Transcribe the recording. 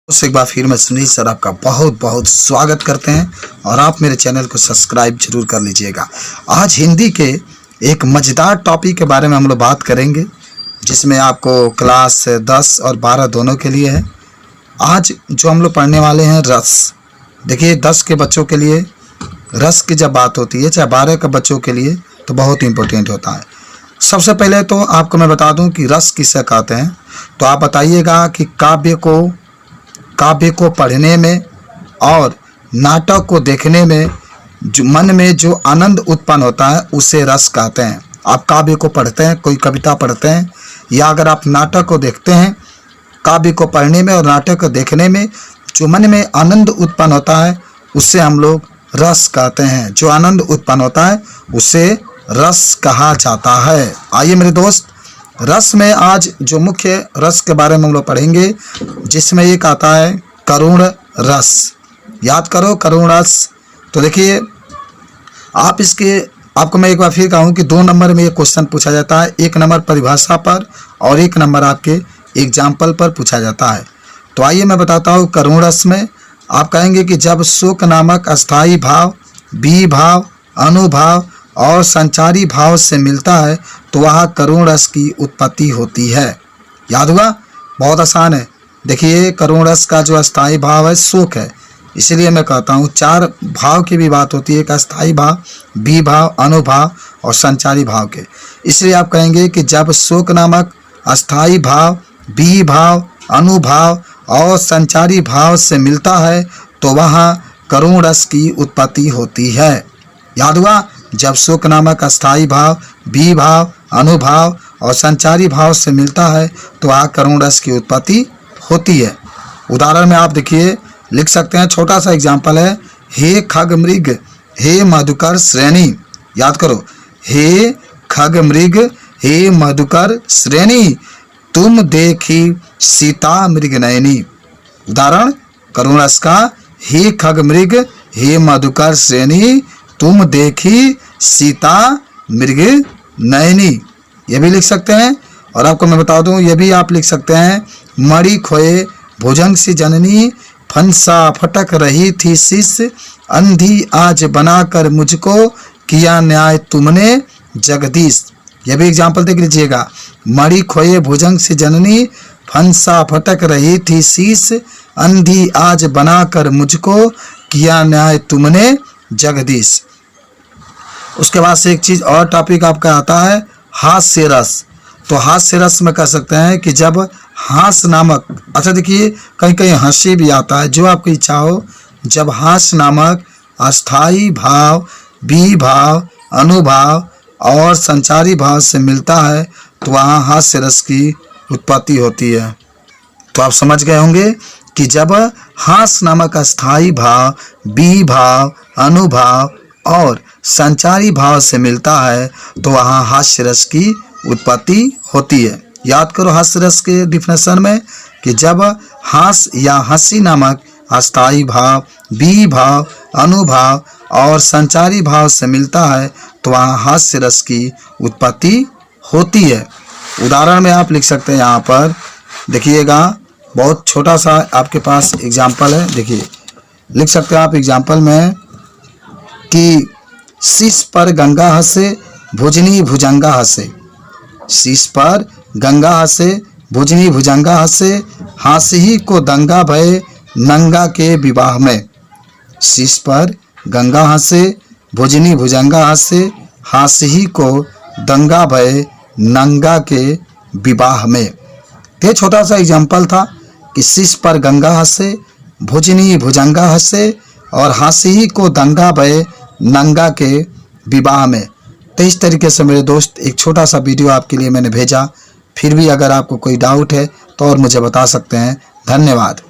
एक बार फिर मैं सुनील सर आपका बहुत बहुत स्वागत करते हैं और आप मेरे चैनल को सब्सक्राइब जरूर कर लीजिएगा। आज हिंदी के एक मज़ेदार टॉपिक के बारे में हम लोग बात करेंगे, जिसमें आपको क्लास 10 और 12 दोनों के लिए है। आज जो हम लोग पढ़ने वाले हैं रस। देखिए 10 के बच्चों के लिए रस की जब बात होती है, चाहे 12 के बच्चों के लिए, तो बहुत इम्पोर्टेंट होता है। सबसे पहले तो आपको मैं बता दूं कि रस किसे कहते हैं। तो आप बताइएगा कि काव्य को पढ़ने में और नाटक को देखने में जो मन में जो आनंद उत्पन्न होता है उसे रस कहते हैं। आप काव्य को पढ़ते हैं, कोई कविता पढ़ते हैं, या अगर आप नाटक को देखते हैं, काव्य को पढ़ने में और नाटक को देखने में जो मन में आनंद उत्पन्न होता है उसे हम लोग रस कहते हैं। जो आनंद उत्पन्न होता है उसे रस कहा जाता है। आइए मेरे दोस्त, रस में आज जो मुख्य रस के बारे में हम लोग पढ़ेंगे, जिसमें एक आता है करुण रस। याद करो करुण रस। तो देखिए आपको मैं एक बार फिर कहूँ कि 2 नंबर में ये क्वेश्चन पूछा जाता है। 1 नंबर परिभाषा पर और 1 नंबर आपके एग्जाम्पल पर पूछा जाता है। तो आइए मैं बताता हूँ। करुण रस में आप कहेंगे कि जब शोक नामक अस्थाई भाव, विभाव, अनुभाव और संचारी भाव से मिलता है तो वह करुण रस की उत्पत्ति होती है। याद हुआ? बहुत आसान है। देखिए करुण रस का जो अस्थाई भाव है शोक है, इसलिए मैं कहता हूँ 4 भाव की भी बात होती है, एक अस्थाई भाव, विभाव, अनुभाव और संचारी भाव के। इसलिए आप कहेंगे कि जब शोक नामक अस्थाई भाव, विभाव, अनुभाव और संचारी भाव से मिलता है तो वहाँ करुण रस की उत्पत्ति होती है। याद हुआ? जब शोक नामक अस्थाई भाव, विभाव, अनुभाव और संचारी भाव से मिलता है तो वह करुण रस की उत्पत्ति होती है। उदाहरण में आप देखिए लिख सकते हैं, छोटा सा एग्जाम्पल है, हे खग मृग हे मधुकर श्रेणी। याद करो, हे खग मृग हे मधुकर श्रेणी, तुम देखी सीता मृग नयनी। उदाहरण करुण रस का, हे खग मृग हे मधुकर श्रेणी, तुम देखी सीता मृग नयनी। ये भी लिख सकते हैं। और आपको मैं बता दूं, ये भी आप लिख सकते हैं, मणि खोए भुजंग सी जननी, फंसा फटक रही थी शीश, अंधी आज बनाकर मुझको किया न्याय तुमने जगदीश। ये भी एग्जाम्पल देख लीजिएगा, मणि खोए भुजंग सी जननी, फंसा फटक रही थी शीश, अंधी आज बनाकर मुझको किया न्याय तुमने जगदीश। उसके बाद से एक चीज़ और टॉपिक आपका आता है हास्य रस। तो हास्य रस में कह सकते हैं कि जब हास्य नामक, अच्छा देखिए कहीं कहीं हंसी भी आता है, जो आपकी इच्छा हो। जब हास्य नामक अस्थाई भाव, विभाव, अनुभाव और संचारी भाव से मिलता है तो वहाँ हास्य रस की उत्पत्ति होती है। तो आप समझ गए होंगे कि जब हास्य नामक अस्थाई भाव, विभाव, अनुभाव और संचारी भाव से मिलता है तो वहाँ हास्य रस की उत्पत्ति होती है। याद करो हास्य रस के डिफिनेशन में कि जब हास्य या हंसी नामक अस्थाई भाव, विभाव, अनुभाव और संचारी भाव से मिलता है तो वहाँ हास्य रस की उत्पत्ति होती है। उदाहरण में आप लिख सकते हैं, यहाँ पर देखिएगा, बहुत छोटा सा आपके पास एग्जाम्पल है। देखिए लिख सकते हैं आप एग्जाम्पल में कि शीश पर गंगा हंसे भुजनी भुजंगा हंसे, शीश पर गंगा हंसे भुजनी भुजंगा हंसे, हांसी को दंगा भय नंगा के विवाह में। शीश पर गंगा हंसे भुजनी भुजंगा हंसे, हांसी को दंगा भय नंगा के विवाह में। ये छोटा सा एग्जाम्पल था कि शीश पर गंगा हंसे भुजनी भुजंगा हंसे और हांसी को दंगा भय नंगा के विवाह में। तो इस तरीके से मेरे दोस्त एक छोटा सा वीडियो आपके लिए मैंने भेजा। फिर भी अगर आपको कोई डाउट है तो और मुझे बता सकते हैं। धन्यवाद।